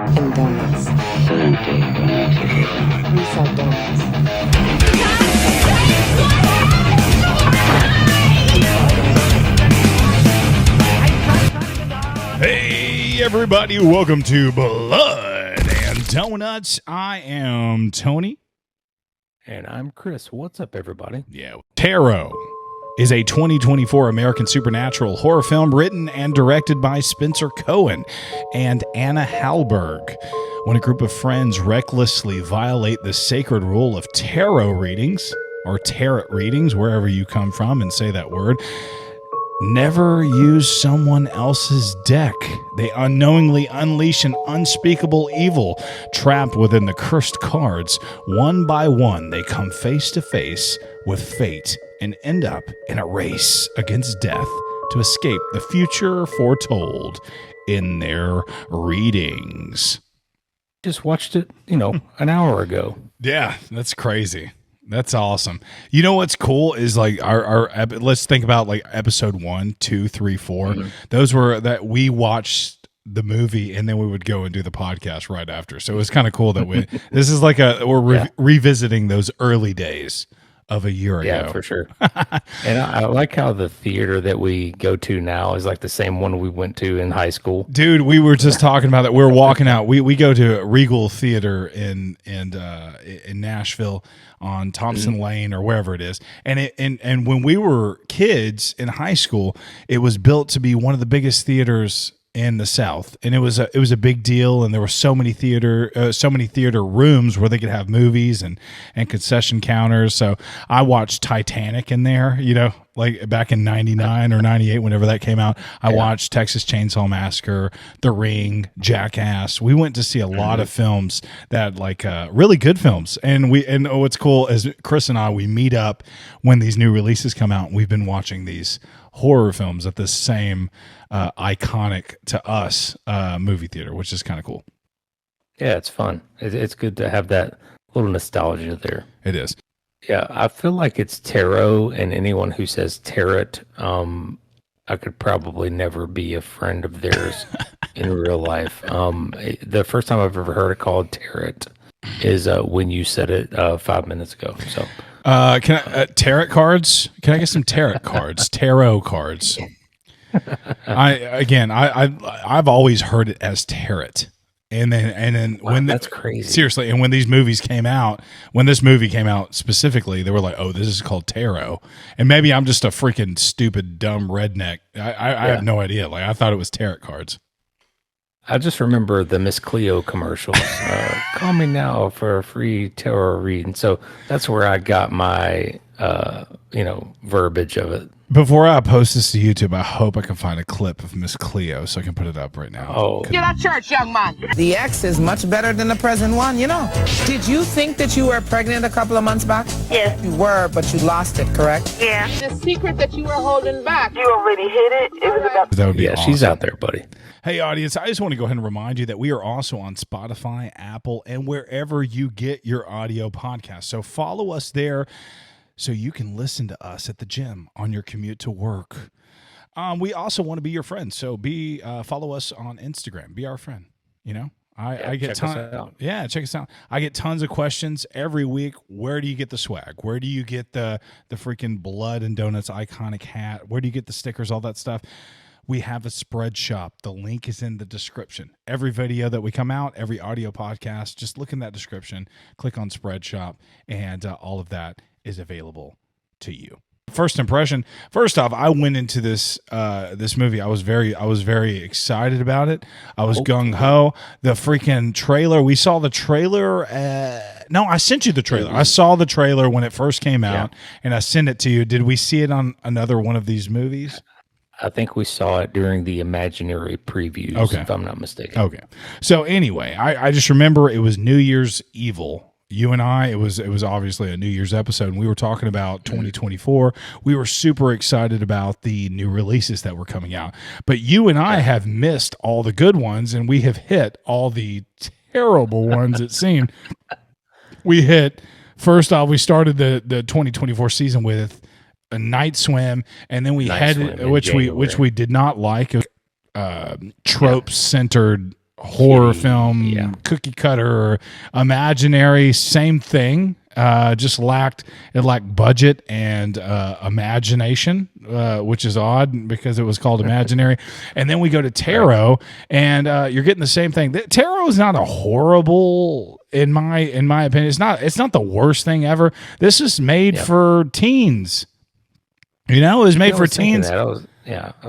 and donuts. We sell donuts. Hey everybody, welcome to Blood and Donuts. I am Tony. And I'm Chris. What's up, everybody? Yeah. Tarot is a 2024 American supernatural horror film written and directed by Spencer Cohen and Anna Hallberg. When a group of friends recklessly violate the sacred rule of tarot readings, or tarot readings, wherever you come from and say that word, never use someone else's deck. They unknowingly unleash an unspeakable evil trapped within the cursed cards. One by one, they come face to face with fate and end up in a race against death to escape the future foretold in their readings. Just watched it, an hour ago. Yeah, that's crazy. That's awesome. You know what's cool is like our let's think about like episode 1, 2, 3, 4. Mm-hmm. Those were that we watched the movie and then we would go and do the podcast right after. So it was kind of cool that this is like we're revisiting those early days of a year ago. Yeah, for sure. And I like how the theater that we go to now is like the same one we went to in high school. Dude, we were just talking about that. We were walking out. We go to Regal Theater in Nashville on Thompson Lane or wherever it is. And when we were kids in high school, it was built to be one of the biggest theaters in the South, and it was a big deal, and there were so many theater rooms where they could have movies and concession counters. So I watched Titanic in there, like back in 99 or 98, whenever that came out. I watched Texas Chainsaw Massacre, The Ring, Jackass. We went to see a lot of films that really good films. And what's cool is Chris and I, we meet up when these new releases come out. And we've been watching these horror films at the same iconic to us movie theater, which is kind of cool. Yeah, it's fun. It's good to have that little nostalgia there. It is. Yeah, I feel like it's tarot, and anyone who says tarot, I could probably never be a friend of theirs in real life. The first time I've ever heard it called tarot is when you said it 5 minutes ago. So, can I tarot cards? Can I get some tarot cards? Tarot cards. I've always heard it as tarot. And then when that's crazy. Seriously, and when this movie came out specifically, they were like, "Oh, this is called tarot." And maybe I'm just a freaking stupid, dumb redneck. I have no idea. Like I thought it was tarot cards. I just remember the Miss Cleo commercials. Call me now for a free tarot reading. So that's where I got my verbiage of it. Before I post this to YouTube, I hope I can find a clip of Miss Cleo so I can put it up right now. Oh. Get out of church, young man. The ex is much better than the present one, Did you think that you were pregnant a couple of months back? Yes. You were, but you lost it, correct? Yeah. The secret that you were holding back. You already hit it. It was about. That would be awesome. She's out there, buddy. Hey, audience, I just want to go ahead and remind you that we are also on Spotify, Apple, and wherever you get your audio podcast. So follow us there so you can listen to us at the gym on your commute to work. We also want to be your friend. So follow us on Instagram. Be our friend. I get check us out. Yeah, check us out. I get tons of questions every week. Where do you get the swag? Where do you get the freaking Blood and Donuts iconic hat? Where do you get the stickers? All that stuff. We have a spread shop. The link is in the description. Every video that we come out, every audio podcast, just look in that description, click on spread shop, and all of that is available to you. First impression. First off, I went into this movie. I was very excited about it. I was gung ho. The freaking trailer. We saw the trailer. No, I sent you the trailer. I saw the trailer when it first came out, and I sent it to you. Did we see it on another one of these movies? I think we saw it during the imaginary previews, if I'm not mistaken. Okay. So anyway, I just remember it was New Year's Evil. You and I, it was obviously a New Year's episode, and we were talking about 2024. We were super excited about the new releases that were coming out. But you and I have missed all the good ones, and we have hit all the terrible ones, it seemed. We hit, first off, we started the 2024 season with a Night Swim, and then we had which we did not like, trope centered horror Kitty, film, yeah. cookie cutter, imaginary, same thing. Just lacked budget and imagination, which is odd because it was called imaginary. And then we go to Tarot, and you're getting the same thing. Tarot is not a horrible, in my opinion. It's not the worst thing ever. This is made for teens. It was made for teens. I was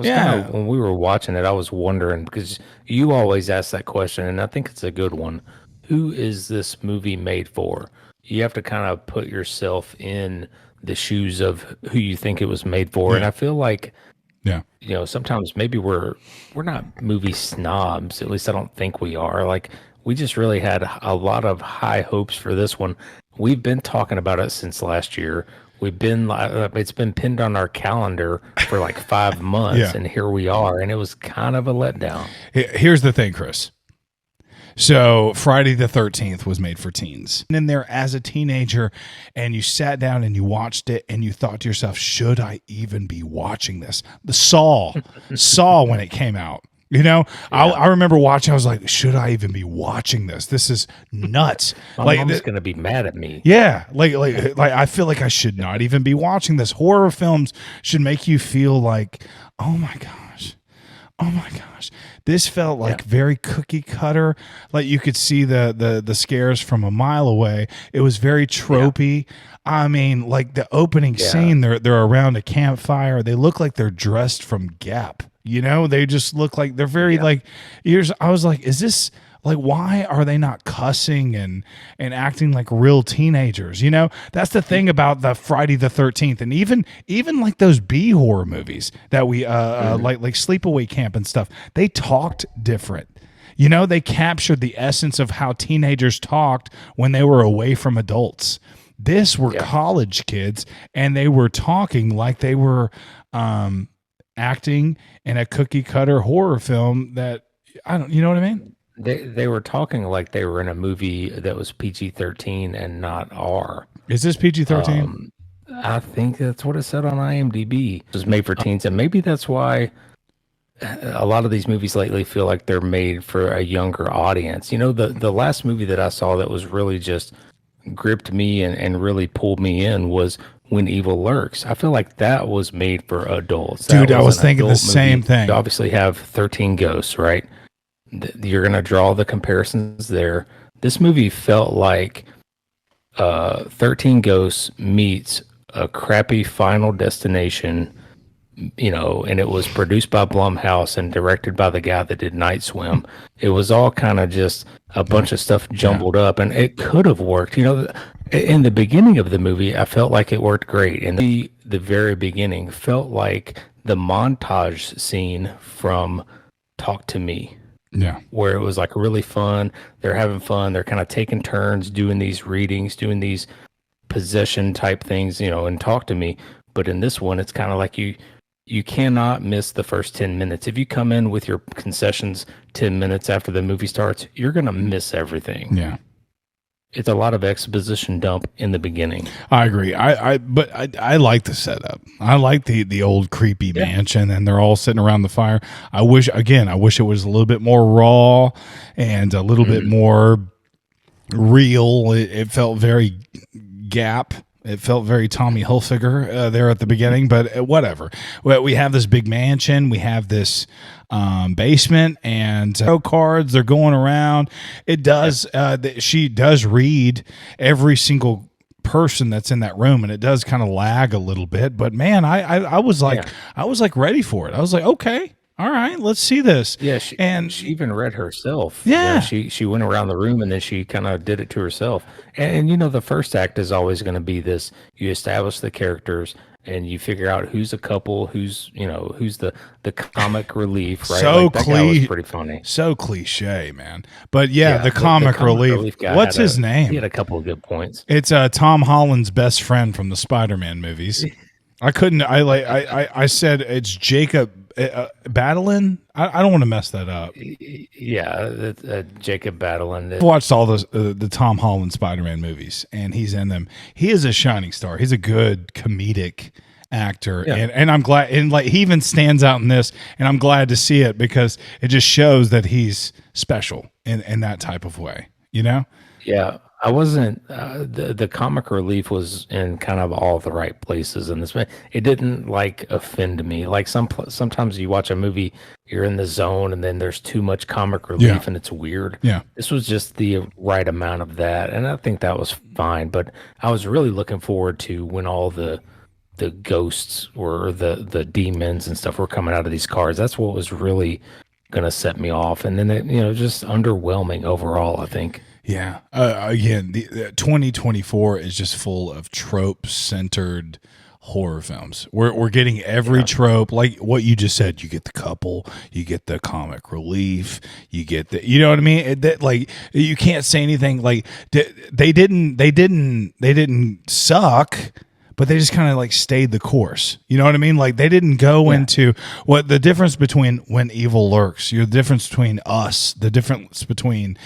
kind of, when we were watching it, I was wondering, because you always ask that question, and I think it's a good one. Who is this movie made for? You have to kind of put yourself in the shoes of who you think it was made for. And I feel like, sometimes maybe we're not movie snobs. At least I don't think we are. Like, we just really had a lot of high hopes for this one. We've been talking about it since last year. It's been pinned on our calendar for like 5 months, and here we are. And it was kind of a letdown. Here's the thing, Chris. So Friday the 13th was made for teens. And in there as a teenager, and you sat down and you watched it and you thought to yourself, should I even be watching this? The Saw when it came out. I remember watching, I was like, should I even be watching this? This is nuts. My mom's going to be mad at me. Yeah. Like I feel like I should not even be watching this. Horror films should make you feel like, oh my gosh. This felt like very cookie cutter. Like you could see the scares from a mile away. It was very tropey. I mean, like the opening scene, they're around a campfire. They look like they're dressed from Gap. They just look like they're very like. I was like, is this like, why are they not cussing and acting like real teenagers? That's the thing about the Friday the 13th, and even like those B horror movies that we like Sleepaway Camp and stuff. They talked different. They captured the essence of how teenagers talked when they were away from adults. This were college kids, and they were talking like they were acting in a cookie cutter horror film that you know what I mean? They were talking like they were in a movie that was PG-13 and not R. Is this PG-13? I think that's what it said on IMDb. It was made for teens, and maybe that's why a lot of these movies lately feel like they're made for a younger audience. The last movie that I saw that was really just gripped me and really pulled me in was When Evil Lurks. I feel like that was made for adults. Dude, I was thinking the same thing. You obviously have 13 Ghosts, right? You're going to draw the comparisons there. This movie felt like 13 Ghosts meets a crappy Final Destination, and it was produced by Blumhouse and directed by the guy that did Night Swim. It was all kind of just a bunch of stuff jumbled up, and it could have worked. In the beginning of the movie, I felt like it worked great. And the very beginning felt like the montage scene from Talk to Me. Yeah. Where it was like really fun. They're having fun. They're kind of taking turns doing these readings, doing these possession type things, and Talk to Me. But in this one, it's kind of like you cannot miss the first 10 minutes. If you come in with your concessions 10 minutes after the movie starts, you're going to miss everything. Yeah. It's a lot of exposition dump in the beginning. I agree. But I like the setup. I like the old creepy mansion, and they're all sitting around the fire. I wish it was a little bit more raw and a little bit more real. It felt very Gap. It felt very Tommy Hilfiger there at the beginning, but whatever. We have this big mansion. We have this basement and cards. They're going around. It does. She does read every single person that's in that room, and it does kind of lag a little bit. But man, I was like, I was like ready for it. I was like, okay. All right, let's see this. Yeah, she even read herself. Yeah, she went around the room and then she kind of did it to herself. And the first act is always going to be this: you establish the characters and you figure out who's a couple, who's the comic relief. Right? So that guy was pretty funny. So cliche, man. But the comic relief guy. What's his name? He had a couple of good points. It's Tom Holland's best friend from the Spider-Man movies. I said it's Jacob. Batalon? I don't want to mess that up. Yeah, Jacob Batalon. I've watched all the Tom Holland Spider-Man movies, and he's in them. He is a shining star. He's a good comedic actor, Yeah. and I'm glad, and like he even stands out in this, and I'm glad to see it because it just shows that he's special in that type of way, you know? Yeah, I wasn't. The comic relief was in kind of all the right places in this. It didn't like offend me. Like sometimes you watch a movie, you're in the zone, and then there's too much comic relief, Yeah. and it's weird. Yeah. This was just the right amount of that, and I think that was fine. But I was really looking forward to when all the ghosts or the demons and stuff were coming out of these cars. That's what was really gonna set me off, and then it, just underwhelming overall, I think. Yeah. Again, the 2024 is just full of trope-centered horror films. We're getting every trope, like what you just said. You get the couple, you get the comic relief, you get the, you know what I mean? Like you can't say anything like they didn't suck. But they just kind of like stayed the course. You know what I mean? Like they didn't go into what the difference between When Evil Lurks, the difference between Us, the difference between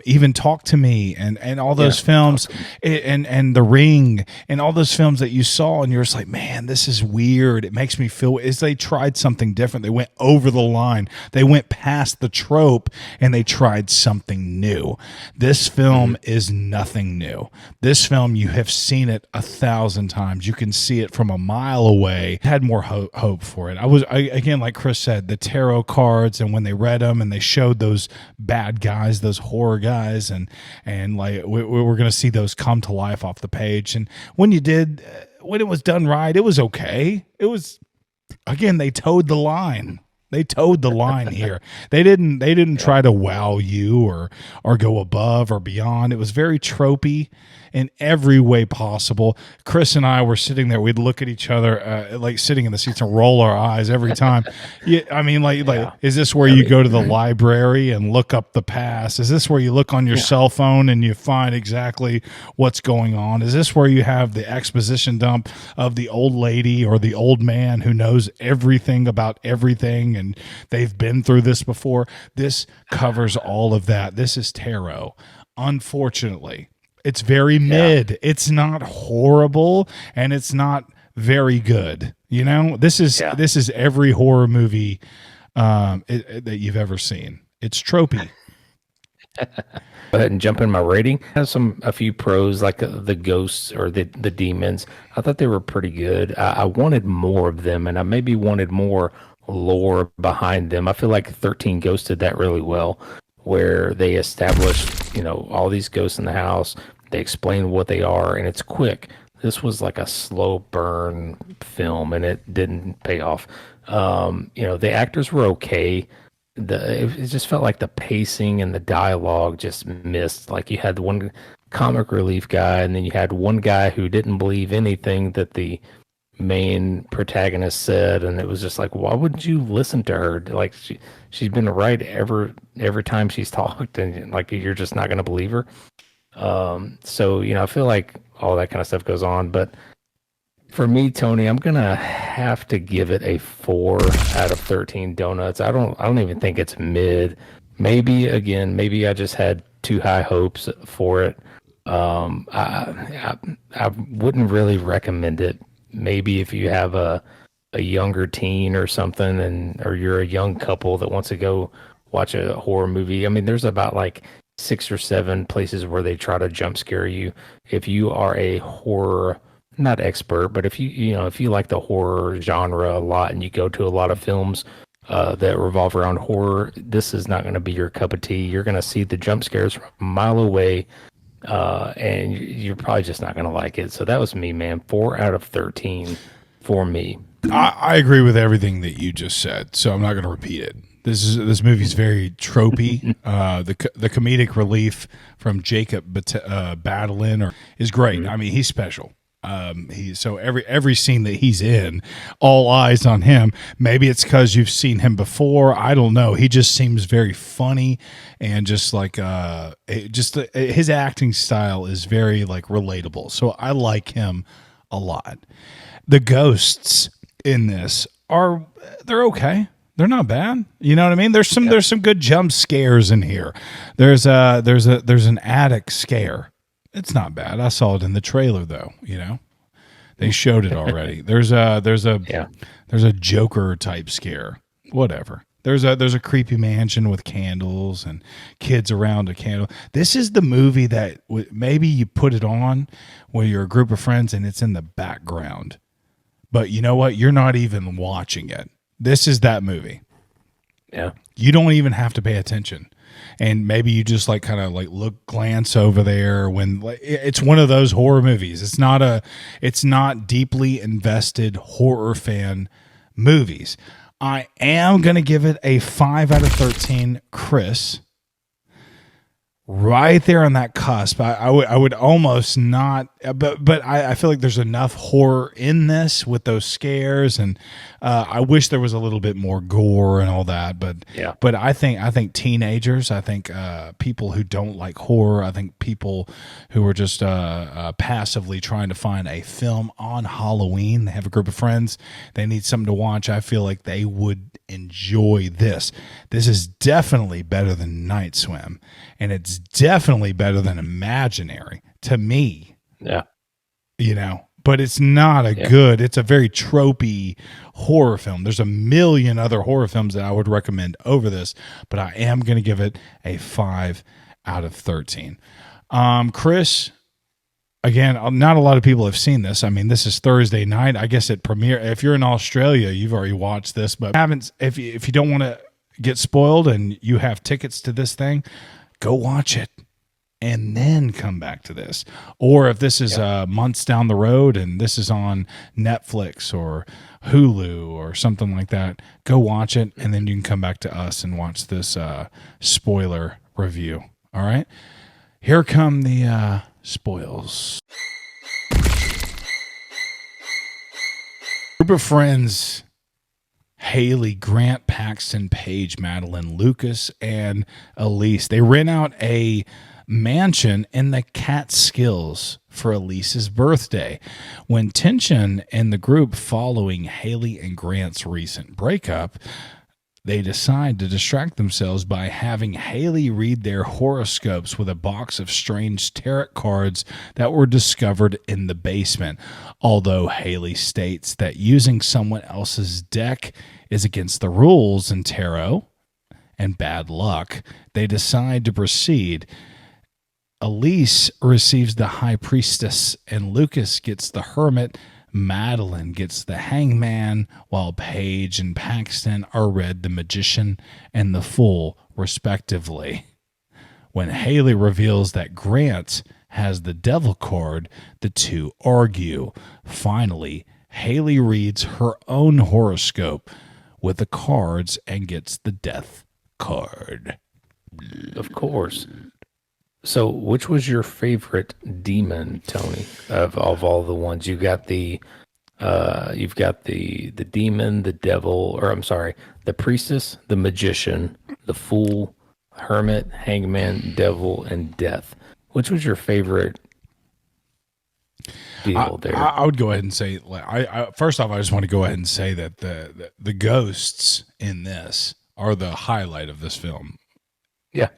even Talk to Me and all those films and The Ring and all those films that you saw and you're just like, man, this is weird. It makes me feel is they tried something different. They went over the line. They went past the trope and they tried something new. This film is nothing new. This film, you have seen it 1,000 times. You can see it from a mile away. Had more hope for it. Again, like Chris said, the tarot cards, and when they read them and they showed those bad guys, those horror guys, and like we were going to see those come to life off the page. And when you did, when it was done right, it was okay. It was, again, they towed the line. They towed the line here. They didn't try to wow you or go above or beyond. It was very tropey in every way possible. Chris and I were sitting there. We'd look at each other, like sitting in the seats and roll our eyes every time. Yeah, I mean, like, is this where you go to the library and look up the past? Is this where you look on your cell phone and you find exactly what's going on? Is this where you have the exposition dump of the old lady or the old man who knows everything about everything and they've been through this before? This covers all of that. This is tarot. Unfortunately, it's very mid. It's not horrible and it's not very good. You know, this is every horror movie that you've ever seen. It's tropey. Go ahead and jump in my rating. It has a few pros, like the ghosts or the demons. I thought they were pretty good. I wanted more of them, and I maybe wanted more lore behind them. I feel like 13 Ghosts did that really well, where they established, all these ghosts in the house. They explain what they are, and it's quick. This was like a slow burn film, and it didn't pay off. The actors were okay. It just felt like the pacing and the dialogue just missed. Like you had one comic relief guy, and then you had one guy who didn't believe anything that the main protagonist said, and it was just like, why wouldn't you listen to her? Like she's been right every time she's talked, and like you're just not going to believe her. So I feel like all that kind of stuff goes on, but for me, Tony, I'm gonna have to give it a 4 out of 13 donuts. I don't even think it's mid. Maybe I just had too high hopes for it. I wouldn't really recommend it. Maybe if you have a younger teen or something, or you're a young couple that wants to go watch a horror movie. I mean, there's about like 6 or 7 places where they try to jump scare you. If you are a horror, not expert, but if you like the horror genre a lot and you go to a lot of films that revolve around horror, this is not going to be your cup of tea. You're going to see the jump scares from a mile away, and you're probably just not going to like it. So that was me, man. 4 out of 13 for me. I agree with everything that you just said, so I'm not going to repeat it. This movie's very tropey. The comedic relief from Jacob Batalon is great. I mean, he's special. So every scene that he's in, all eyes on him. Maybe it's because you've seen him before. I don't know. He just seems very funny, and just like his acting style is very like relatable. So I like him a lot. The ghosts in this they're okay. They're not bad. You know what I mean? There's some good jump scares in here. There's an attic scare. It's not bad. I saw it in the trailer though, They showed it already. There's a Yeah. there's a Joker type scare. Whatever. There's a creepy mansion with candles and kids around a candle. This is the movie that maybe you put it on when you're a group of friends and it's in the background. But you know what? You're not even watching it. This is that movie. Yeah. You don't even have to pay attention. And maybe you just like kind of like glance over there when like, it's one of those horror movies. It's not deeply invested horror fan movies. I am going to give it a 5 out of 13, Chris. Right there on that cusp. I would almost not, but I feel like there's enough horror in this with those scares, and I wish there was a little bit more gore and all that. But Yeah. but I think teenagers, I think people who don't like horror, I think people who are just passively trying to find a film on Halloween. They have a group of friends, they need something to watch. I feel like they would enjoy this. This is definitely better than Night Swim, and it's definitely better than Imaginary to me. Yeah. You know, but it's not a good, it's a very tropey horror film. There's a million other horror films that I would recommend over this, but I am going to give it a 5 out of 13. Chris, again, not a lot of people have seen this. I mean, this is Thursday night. I guess it premiere. If you're in Australia, you've already watched this, but if you don't want to get spoiled and you have tickets to this thing, go watch it and then come back to this. Or if this is months down the road and this is on Netflix or Hulu or something like that, go watch it and then you can come back to us and watch this spoiler review. All right? Here come the spoils. Group of friends: Haley, Grant, Paxton, Paige, Madeline, Lucas, and Elise. They rent out a mansion in the Catskills for Elise's birthday. When tension in the group following Haley and Grant's recent breakup, they decide to distract themselves by having Haley read their horoscopes with a box of strange tarot cards that were discovered in the basement. Although Haley states that using someone else's deck is against the rules in tarot and bad luck, they decide to proceed. Elise receives the High Priestess and Lucas gets the Hermit. Madeline gets the Hangman, while Paige and Paxton are read the Magician and the Fool, respectively. When Haley reveals that Grant has the Devil card, the two argue. Finally, Haley reads her own horoscope with the cards and gets the Death card. Of course. So, which was your favorite demon, Tony? Of all the ones you've got the demon, the devil, or I'm sorry, the priestess, the magician, the fool, hermit, hangman, devil, and death. Which was your favorite deal there? I would go ahead and say, first off, I just want to go ahead and say that the ghosts in this are the highlight of this film. Yeah.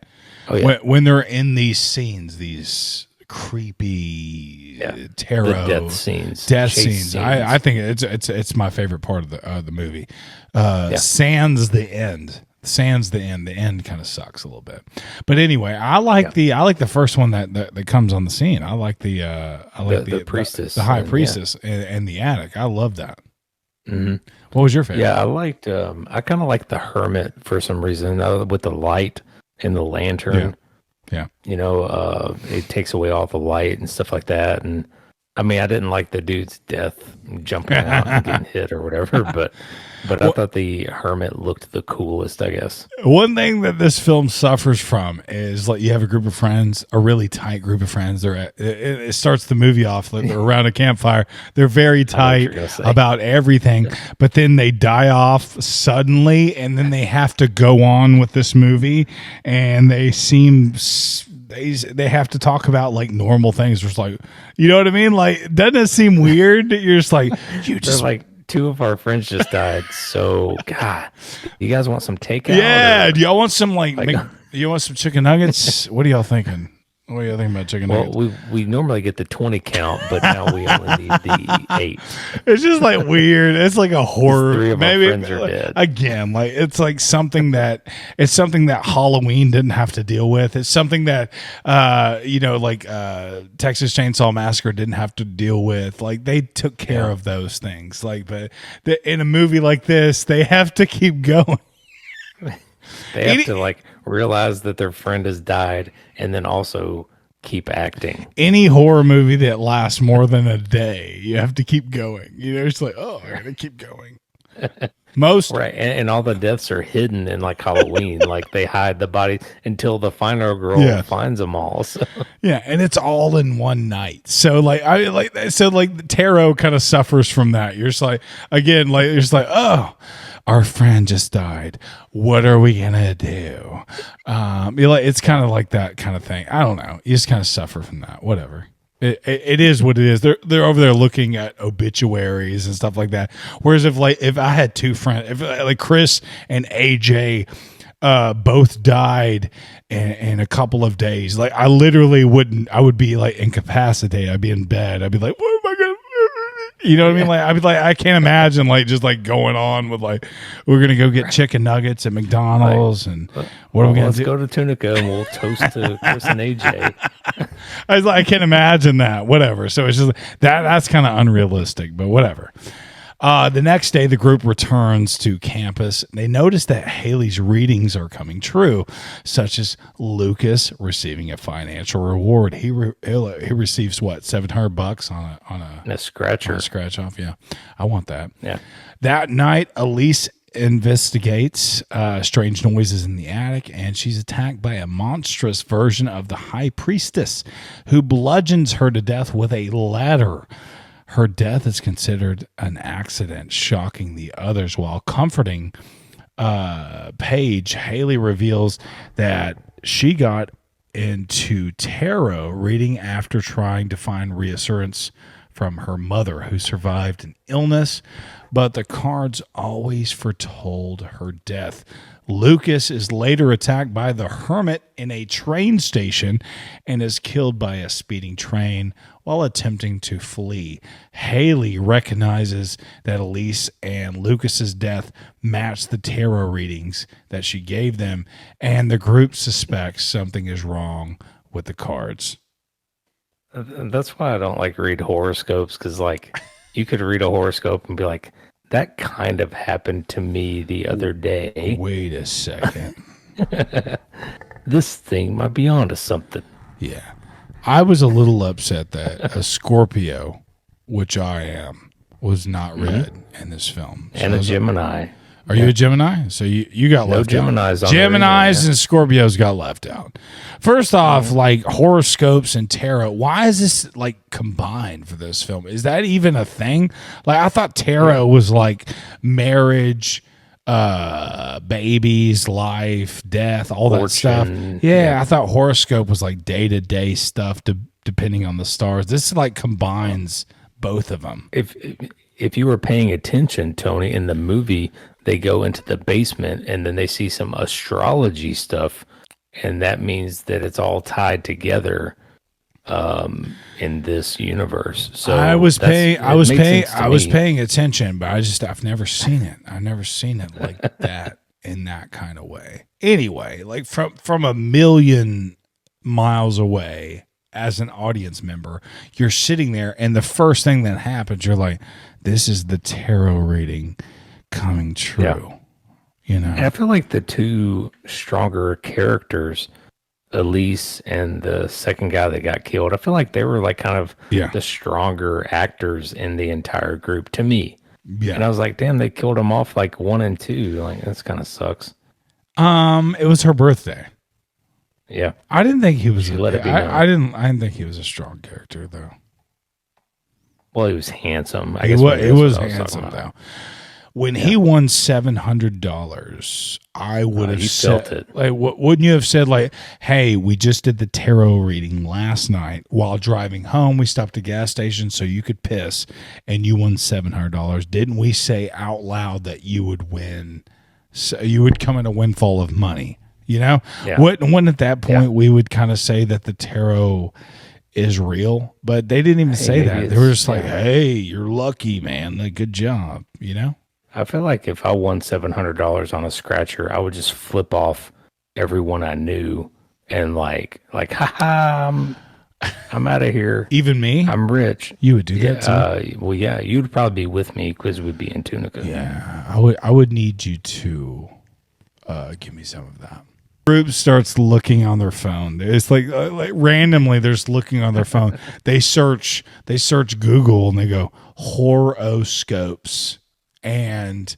Oh, yeah. When they're in these scenes, these creepy tarot the death scenes, scenes. I think it's my favorite part of the movie. Sans the end. The end kind of sucks a little bit, but anyway, I like the first one that comes on the scene. I like the priestess, the high priestess, and the attic. I love that. Mm-hmm. What was your favorite? Yeah, I liked. I kind of liked the hermit for some reason with the light and the lantern. Yeah. You know, it takes away all the light and stuff like that. And I mean, I didn't like the dude's death jumping out and getting hit or whatever, but I thought the hermit looked the coolest, I guess. One thing that this film suffers from is like you have a group of friends, a really tight group of friends. It starts the movie off like they're around a campfire. They're very tight about everything, but then they die off suddenly, and then they have to go on with this movie, and they have to talk about like normal things. Just like, you know what I mean? Like, doesn't it seem weird that you're just like, They're like, two of our friends just died. So, God, you guys want some takeout? Yeah. Do y'all want some you want some chicken nuggets? What are y'all thinking? What do you think about chicken Well, nuggets? we normally get the 20 count, but now we only need the 8. It's just like weird. It's like a horror. 3 of our Maybe friends are dead. again, like it's like something that Halloween didn't have to deal with. It's something that Texas Chainsaw Massacre didn't have to deal with. Like they took care of those things. Like, but in a movie like this, they have to keep going. They have to like realize that their friend has died and then also keep acting. Any horror movie that lasts more than a day, you have to keep going. It's like, oh, I gotta keep going. Most Right. And all the deaths are hidden in like Halloween. Like they hide the body until the final girl finds them all. So. yeah, and it's all in one night. So the tarot kind of suffers from that. You're just like, again, like you're just like, oh, our friend just died. What are we gonna do? You're like, it's kind of like that kind of thing. I don't know. You just kind of suffer from that. Whatever. It is what it is. They're over there looking at obituaries and stuff like that. Whereas if I had two friends, if like Chris and AJ both died in a couple of days, like I literally wouldn't. I would be like incapacitated. I'd be in bed. I'd be like, what am I gonna? You know what I mean? Like I'd be like, I can't imagine like just like going on with like we're gonna go get chicken nuggets at McDonald's and what are we gonna let's do? go to Tunica and we'll toast to Chris and AJ. I was like, I can't imagine that. Whatever. So it's just that's kind of unrealistic, but whatever. The next day, the group returns to campus. They notice that Haley's readings are coming true, such as Lucas receiving a financial reward. He receives what, $700 on a scratcher, on a scratch off. Yeah, I want that. Yeah. That night, Elise investigates strange noises in the attic, and she's attacked by a monstrous version of the high priestess, who bludgeons her to death with a ladder. Her death is considered an accident, shocking the others. While comforting Paige, Haley reveals that she got into tarot reading after trying to find reassurance from her mother, who survived an illness, but the cards always foretold her death. Lucas is later attacked by the hermit in a train station and is killed by a speeding train while attempting to flee. Haley recognizes that Elise and Lucas's death match the tarot readings that she gave them, and the group suspects something is wrong with the cards. That's why I don't like read horoscopes, because like you could read a horoscope and be like, that kind of happened to me the other day. Wait a second. This thing might be onto something. Yeah. I was a little upset that a Scorpio, which I am, was not read in this film. So And a Gemini. Are you a Gemini? So you got No left Geminis out. on there either, Geminis yeah. and Scorpios got left out. First off, like horoscopes and tarot, why is this like combined for this film? Is that even a thing? Like I thought tarot was like marriage, babies, life, death, all that stuff. Fortune, Yeah, I thought horoscope was like day-to-day stuff depending on the stars. This like combines both of them. If you were paying attention, Tony, in the movie, they go into the basement and then they see some astrology stuff, and that means that it's all tied together in this universe. So I was paying paying attention, but I've never seen it. I've never seen it like that in that kind of way. Anyway, like from a million miles away as an audience member, you're sitting there and the first thing that happens, you're like, this is the tarot reading coming true. Yeah. You know? And I feel like the two stronger characters, Elise and the second guy that got killed, I feel like they were like kind of the stronger actors in the entire group to me. Yeah. And I was like, damn, they killed them off like 1 and 2. Like, that's kind of sucks. It was her birthday. Yeah. I didn't think he was. Let it be known. I didn't think he was a strong character though. Well, he was handsome. I He guess was, maybe it that's was what I handsome talking though. about. When he won $700, I would have he said, felt it. like, wouldn't you have said, like, "Hey, we just did the tarot reading last night while driving home. We stopped at a gas station so you could piss, and you won $700. Didn't we say out loud that you would win? So you would come in a windfall of money?" You know, Yeah. Wouldn't at that point Yeah. we would kind of say that the tarot is real, but they didn't even say maybe that. They were it's- just like, yeah. "Hey, you're lucky, man. Like, good job." You know? I feel like if I won $700 on a scratcher, I would just flip off everyone I knew and like, haha, I'm out of here. Even me, I'm rich. you would do that too. Well, yeah, you'd probably be with me because we'd be in Tunica. Yeah, I would need you to give me some of that. Group starts looking on their phone. It's like randomly they're just looking on their phone. They search Google and they go horoscopes, and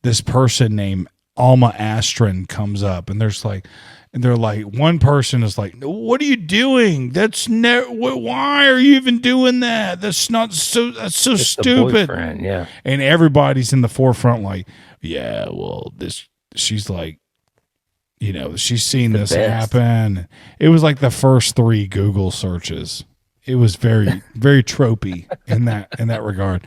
this person named Alma Astron comes up, and they're like, one person is like, "What are you doing? That's why are you even doing that? That's not so. That's so It's the stupid." boyfriend, yeah. And everybody's in the forefront, like, "Yeah, well, this." She's like, you know, she's seen this best. happen. It was like the first 3 Google searches. It was very, very tropey in that regard.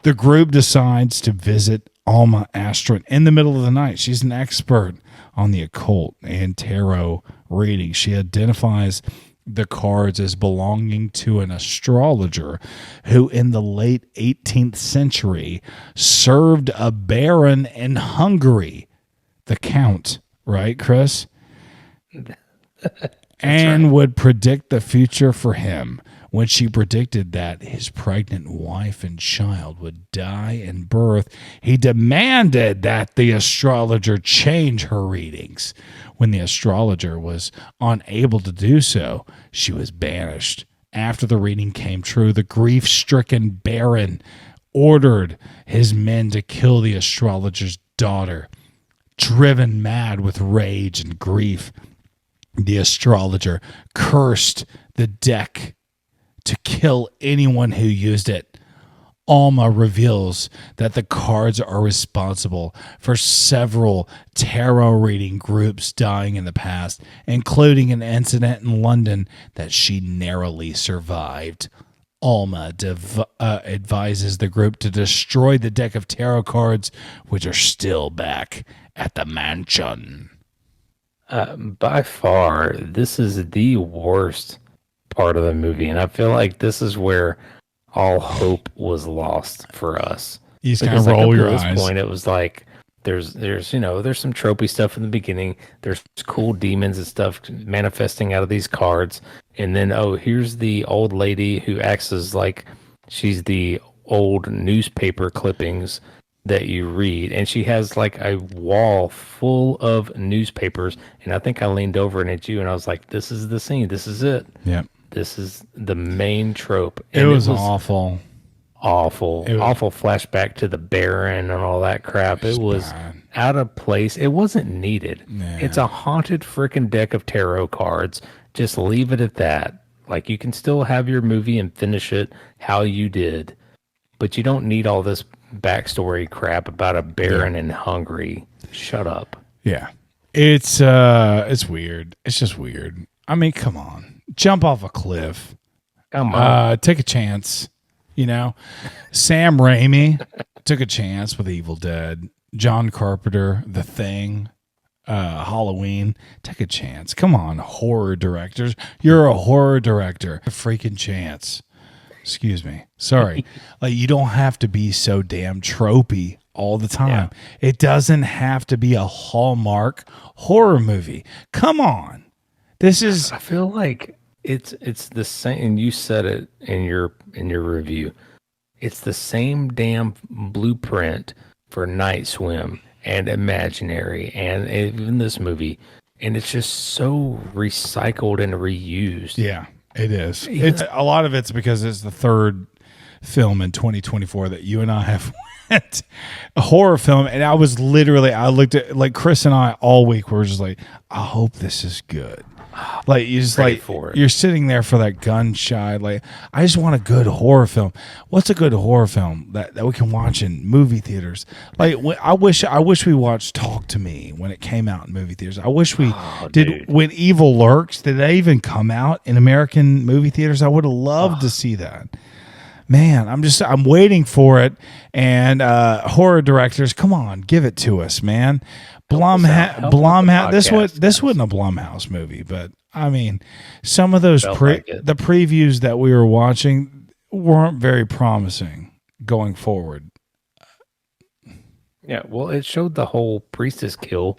The group decides to visit Alma Astron in the middle of the night. She's an expert on the occult and tarot reading. She identifies the cards as belonging to an astrologer who in the late 18th century served a baron in Hungary, the Count, right, Chris? And would predict the future for him. When she predicted that his pregnant wife and child would die in birth, he demanded that the astrologer change her readings. When the astrologer was unable to do so, she was banished. After the reading came true, the grief-stricken baron ordered his men to kill the astrologer's daughter. Driven mad with rage and grief, the astrologer cursed the deck to kill anyone who used it. Alma reveals that the cards are responsible for several tarot reading groups dying in the past, including an incident in London that she narrowly survived. Alma advises the group to destroy the deck of tarot cards, which are still back at the mansion. By far, this is the worst part of the movie, and I feel like this is where all hope was lost for us. You just kind Because, of roll up to your this eyes. point, it was like there's there's some tropey stuff in the beginning. There's cool demons and stuff manifesting out of these cards, and then here's the old lady who acts as like she's the old newspaper clippings that you read, and she has like a wall full of newspapers. And I think I leaned over and at you, and I was like, "This is the scene. This is it. Yep. This is the main trope." It And was awful. awful, It was- awful flashback to the Baron and all that crap. It was bad. out of place. It wasn't needed. Yeah. It's a haunted freaking deck of tarot cards. Just leave it at that. Like, you can still have your movie and finish it how you did, but you don't need all this backstory crap about a Baron in Hungary. Shut up. Yeah. It's weird. It's just weird. I mean, come on. Jump off a cliff. Come on. Take a chance. You know, Sam Raimi took a chance with Evil Dead. John Carpenter, The Thing, Halloween. Take a chance. Come on, horror directors. You're a horror director. A freaking chance. Excuse me. Sorry. Like, you don't have to be so damn tropey all the time. It doesn't have to be a Hallmark horror movie. Come on. This is I feel like it's the same, and you said it in your review. It's the same damn blueprint for Night Swim and Imaginary and even this movie, and it's just so recycled and reused. Yeah, it is. It's a lot of it's because it's the third film in 2024 that you and I have went a horror film, and I looked at, like, Chris and I all week were just like, I hope this is good. Like, you just Ready like for it. you're sitting there for that gun shy. Like, I just want a good horror film. What's a good horror film that we can watch in movie theaters? Like, I wish we watched Talk to Me when it came out in movie theaters. I wish we did. dude. When Evil Lurks, did that even come out in American movie theaters? I would have loved to see that. Man, I'm waiting for it. And horror directors, come on, give it to us, man. Blumhouse. This podcast, wasn't a Blumhouse movie, but I mean, some of those Felt like it. the previews that we were watching weren't very promising going forward. Yeah, well, it showed the whole priestess kill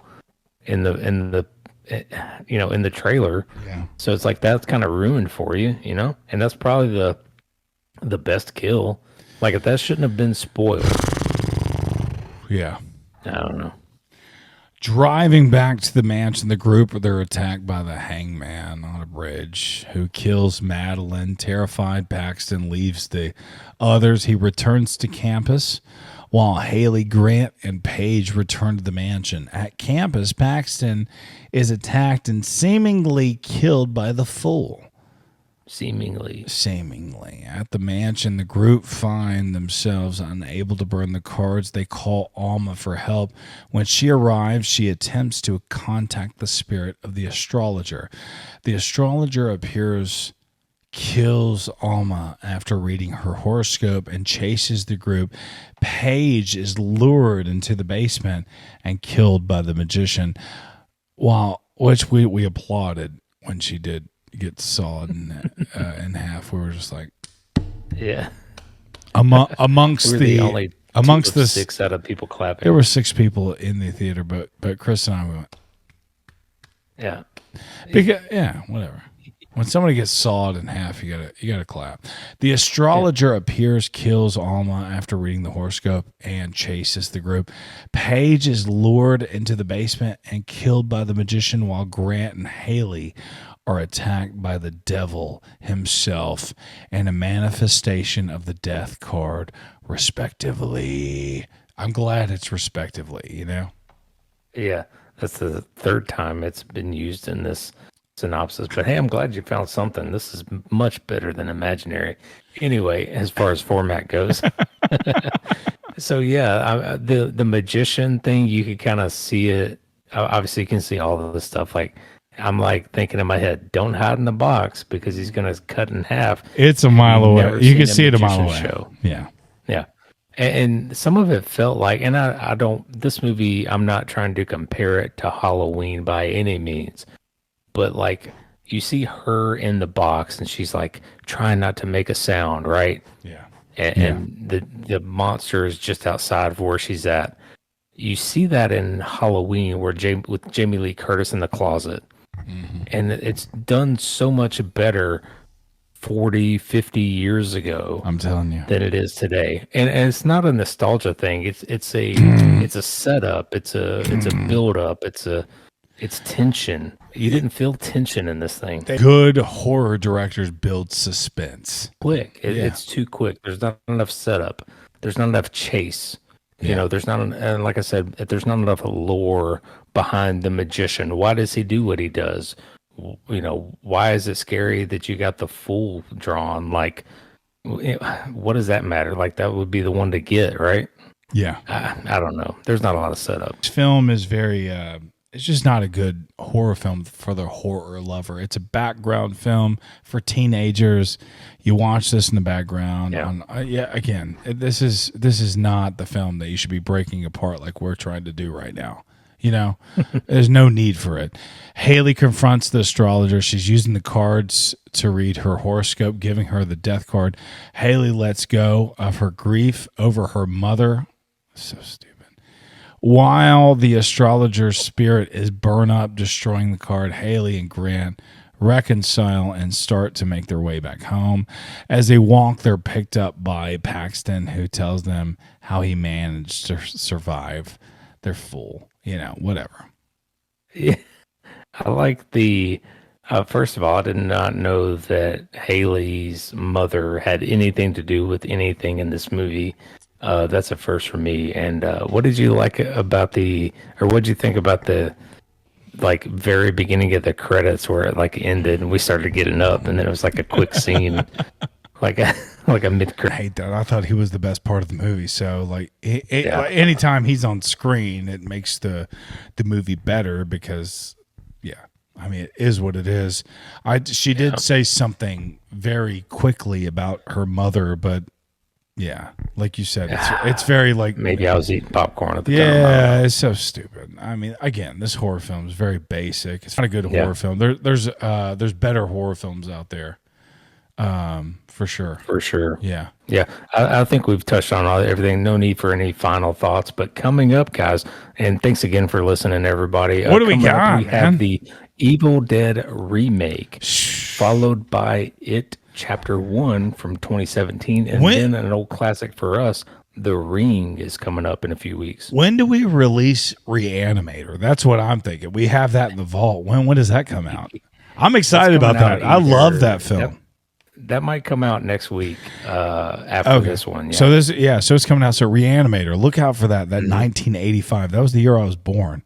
in the in the trailer. Yeah. So it's like that's kind of ruined for you, and that's probably the best kill. Like if that shouldn't have been spoiled. Yeah. I don't know. Driving back to the mansion, the group they're attacked by the hangman on a bridge, who kills Madeline. Terrified, Paxton leaves the others. He returns to campus, while Haley, Grant, and Paige return to the mansion. At campus, Paxton is attacked and seemingly killed by the Fool. Seemingly. At the mansion, the group find themselves unable to burn the cards. They call Alma for help. When she arrives, she attempts to contact the spirit of the astrologer. The astrologer appears, kills Alma after reading her horoscope, and chases the group. Paige is lured into the basement and killed by the magician, which we applauded when she did get sawed in half. We were just like, Yeah. amongst We're the only amongst two of the 6 out of people clapping. there were 6 people in the theater, but Chris and I went, Yeah. because whatever. When somebody gets sawed in half, you gotta clap. The astrologer appears, kills Alma after reading the horoscope, and chases the group. Paige is lured into the basement and killed by the magician, while Grant and Haley are attacked by the devil himself and a manifestation of the death card, respectively. I'm glad it's respectively, Yeah. That's the 3rd time it's been used in this synopsis. But hey, I'm glad you found something. This is much better than Imaginary. Anyway, as far as format goes. So yeah, the magician thing, you could kind of see it. Obviously, you can see all of this stuff. Like I'm like thinking in my head, don't hide in the box because he's going to cut in half. It's a mile away. Never You can seen see it a magician mile away. show. Yeah. Yeah. And some of it felt like, and I don't, this movie, I'm not trying to compare it to Halloween by any means, but like you see her in the box and she's like trying not to make a sound, right? Yeah. And the monster is just outside of where she's at. You see that in Halloween with Jamie Lee Curtis in the closet. Mm-hmm. And it's done so much better 40, 50 years ago I'm telling you. than it is today. And it's not a nostalgia thing. It's a setup. It's a build up. It's tension. You didn't feel tension in this thing. Good horror directors build suspense. Quick. Yeah. It's too quick. There's not enough setup. There's not enough chase. You know, there's not, and like I said, there's not enough lore behind the magician. Why does he do what he does? You know, why is it scary that you got the fool drawn? Like, what does that matter? Like, that would be the one to get, right? Yeah. I don't know. There's not a lot of setup. This film is very, it's just not a good horror film for the horror lover. It's a background film for teenagers. You watch this in the background. Yeah. Again, this is not the film that you should be breaking apart like we're trying to do right now. You know, there's no need for it. Haley confronts the astrologer. She's using the cards to read her horoscope, giving her the death card. Haley lets go of her grief over her mother. So stupid. While the astrologer's spirit is burned up, destroying the card, Haley and Grant reconcile and start to make their way back home. As they walk, they're picked up by Paxton, who tells them how he managed to survive. They're full. You know, whatever. Yeah. I like the, first of all, I did not know that Haley's mother had anything to do with anything in this movie. That's a first for me. And what did you like about what did you think about the, like, very beginning of the credits where it, like, ended and we started getting up and then it was like a quick scene, like a mid-credit. I hate that. I thought he was the best part of the movie. So, like, anytime he's on screen, it makes the movie better because, I mean, it is what it is. She did say something very quickly about her mother, but Yeah, like you said, it's very like Maybe I was eating popcorn at the time. yeah, it's so stupid. I mean, again, this horror film is very basic. It's not a good horror film. There's better horror films out there, for sure. For sure. Yeah. Yeah, I think we've touched on everything. No need for any final thoughts. But coming up, guys, and thanks again for listening, everybody. What do we coming up, got, we man? have the Evil Dead remake, followed by It Chapter 1 from 2017, and then an old classic for us, The Ring, is coming up in a few weeks. When do we release Reanimator? That's what I'm thinking. We have that in the vault. When does that come out? I'm excited about that. I love that film. That might come out next week after this one. Yeah. So so it's coming out. So Reanimator, look out for that. That 1985. That was the year I was born.